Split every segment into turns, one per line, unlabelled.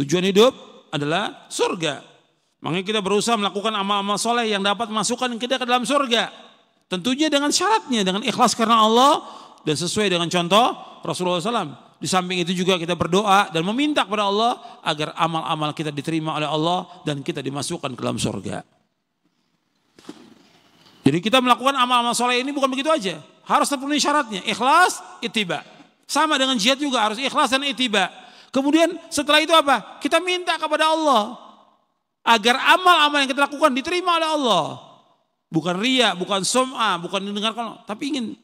Tujuan hidup adalah surga. Makanya kita berusaha melakukan amal-amal soleh yang dapat masukkan kita ke dalam surga. Tentunya dengan syaratnya, dengan ikhlas karena Allah dan sesuai dengan contoh Rasulullah SAW. Di samping itu juga kita berdoa dan meminta kepada Allah agar amal-amal kita diterima oleh Allah dan kita dimasukkan ke dalam surga. Jadi kita melakukan amal-amal soleh ini bukan begitu aja. Harus terpenuhi syaratnya, ikhlas, ittiba. Sama dengan jihad juga harus ikhlas dan ittiba. Kemudian setelah itu apa? Kita minta kepada Allah agar amal-amal yang kita lakukan diterima oleh Allah. Bukan riya, bukan sum'ah, bukan didengarkan, tapi ingin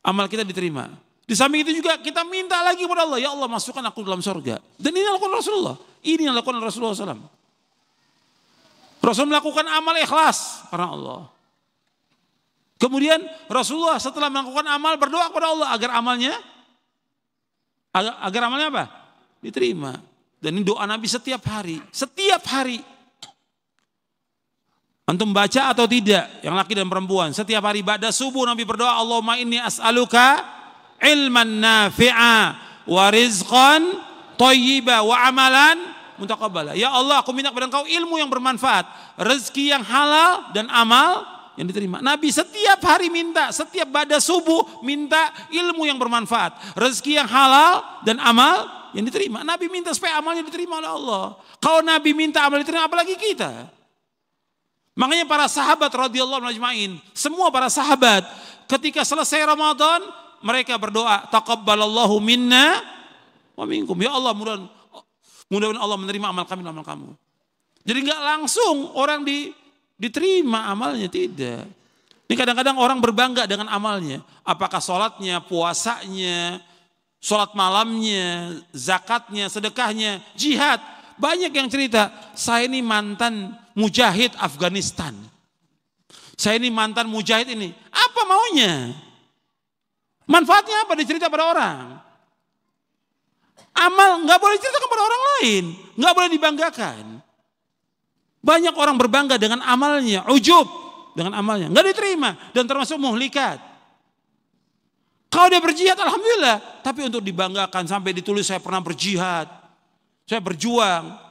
amal kita diterima. Di samping itu juga kita minta lagi kepada Allah, ya Allah masukkan aku dalam surga. Dan ini yang dilakukan Rasulullah. Ini yang dilakukan Rasulullah SAW. Rasul melakukan amal ikhlas karena Allah. Kemudian Rasulullah setelah melakukan amal berdoa kepada Allah agar amalnya apa? Diterima. Dan ini doa Nabi setiap hari. Setiap hari. Antum baca atau tidak? Yang laki dan perempuan. Setiap hari ba'da subuh Nabi berdoa. Allahumma inni as'aluka ilman nafi'a wa rizqan thayyiba wa amalan mutaqabbala. Ya Allah, aku minta kepada Engkau ilmu yang bermanfaat. Rezeki yang halal dan amal yang diterima. Nabi setiap hari minta. Setiap ba'da subuh minta ilmu yang bermanfaat. Rezeki yang halal dan amal yang diterima. Nabi minta supaya amalnya diterima oleh Allah. Kalau Nabi minta amal diterima, apalagi kita. Makanya para sahabat radhiyallahu anhum ajma'in, semua para sahabat ketika selesai Ramadan, mereka berdoa, taqabbalallahu minna wa minkum. Ya Allah, mudah-mudahan Allah menerima amal kami dan amal kamu. Jadi enggak langsung orang diterima amalnya, tidak. Ini kadang-kadang orang berbangga dengan amalnya. Apakah sholatnya, puasanya, sholat malamnya, zakatnya, sedekahnya, jihad. Banyak yang cerita, saya ini mantan mujahid Afghanistan. Saya ini mantan mujahid ini. Apa maunya? Manfaatnya apa dicerita pada orang? Amal nggak boleh diceritakan pada orang lain. Nggak boleh dibanggakan. Banyak orang berbangga dengan amalnya. Ujub dengan amalnya. Nggak diterima. Dan termasuk muhlikat. Kalau dia berjihad, alhamdulillah. Tapi untuk dibanggakan sampai ditulis saya pernah berjihad. Saya berjuang.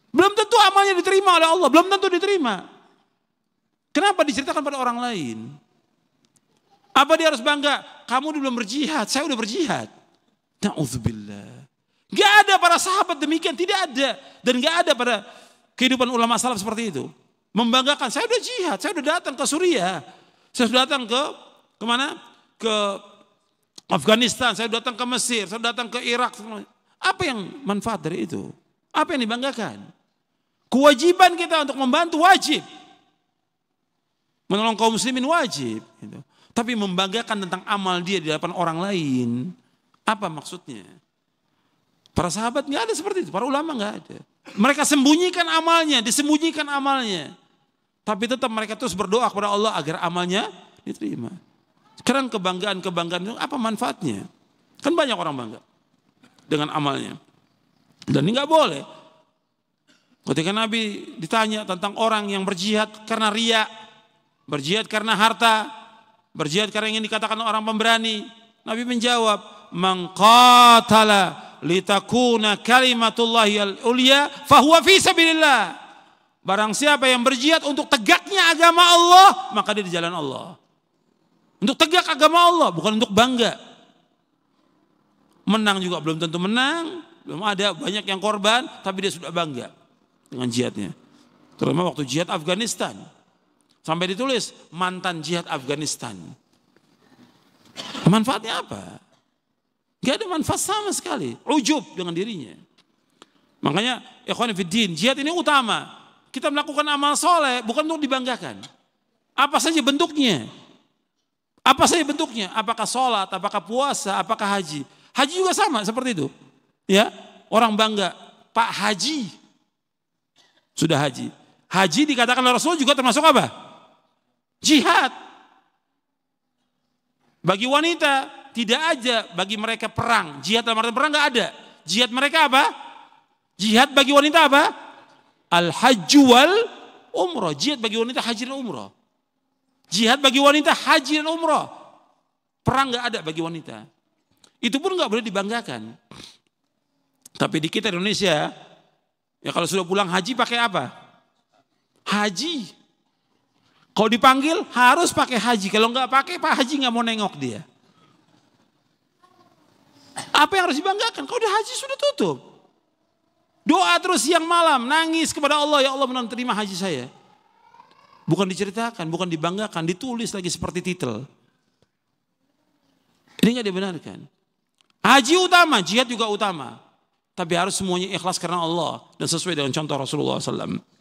Belum tentu amalnya diterima oleh Allah. Belum tentu diterima. Kenapa diceritakan pada orang lain? Apa dia harus bangga? Kamu belum berjihad, saya udah berjihad. Na'udzubillah. Gak ada para sahabat demikian, tidak ada. Dan gak ada pada kehidupan ulama salaf seperti itu. Membanggakan, saya udah jihad, saya udah datang ke Suriah. Saya sudah datang ke mana? Ke Afghanistan, saya datang ke Mesir, saya datang ke Irak. Apa yang manfaat dari itu? Apa yang dibanggakan? Kewajiban kita untuk membantu wajib. Menolong kaum muslimin wajib. Gitu. Tapi membanggakan tentang amal dia di hadapan orang lain. Apa maksudnya? Para sahabat nggak ada seperti itu. Para ulama nggak ada. Mereka sembunyikan amalnya, disembunyikan amalnya. Tapi tetap mereka terus berdoa kepada Allah agar amalnya diterima. Sekarang kebanggaan-kebanggaan itu apa manfaatnya? Kan banyak orang bangga dengan amalnya. Dan ini nggak boleh. Ketika Nabi ditanya tentang orang yang berjihad karena riya, berjihad karena harta, berjihad karena ingin dikatakan orang pemberani, Nabi menjawab, "Man qatala litakuna kalimatullahi al-ulya fahuwa fi sabilillah." Barang siapa yang berjihad untuk tegaknya agama Allah, maka dia di jalan Allah. Untuk tegak agama Allah, bukan untuk bangga. Menang juga belum tentu menang, belum ada banyak yang korban, tapi dia sudah bangga dengan jihadnya. Terutama waktu jihad Afghanistan. Sampai ditulis mantan jihad Afghanistan. Manfaatnya apa? Gak ada manfaat sama sekali. Ujub dengan dirinya. Makanya ikhwan fiddin, jihad ini utama. Kita melakukan amal soleh bukan untuk dibanggakan. Apa saja bentuknya? Apa saja bentuknya? Apakah sholat, apakah puasa, apakah haji? Haji juga sama seperti itu. Ya, orang bangga, Pak Haji sudah haji. Haji dikatakan oleh Rasul juga termasuk apa? Jihad. Bagi wanita tidak aja bagi mereka perang. Jihad dalam arti perang nggak ada. Jihad mereka apa? Jihad bagi wanita apa? Al-hajju wal umrah. Jihad bagi wanita haji dan umrah. Jihad bagi wanita haji dan umrah. Perang nggak ada bagi wanita. Itu pun nggak boleh dibanggakan. Tapi di kita di Indonesia, ya kalau sudah pulang haji pakai apa? Haji. Kalau dipanggil harus pakai haji. Kalau nggak pakai, Pak Haji nggak mau nengok dia. Apa yang harus dibanggakan? Kalau udah haji sudah tutup. Doa terus siang malam, nangis kepada Allah, ya Allah terima haji saya. Bukan diceritakan, bukan dibanggakan, ditulis lagi seperti titel. Ini nggak dibenarkan. Haji utama, jihad juga utama. Tapi harus semuanya ikhlas karena Allah dan sesuai dengan contoh Rasulullah SAW.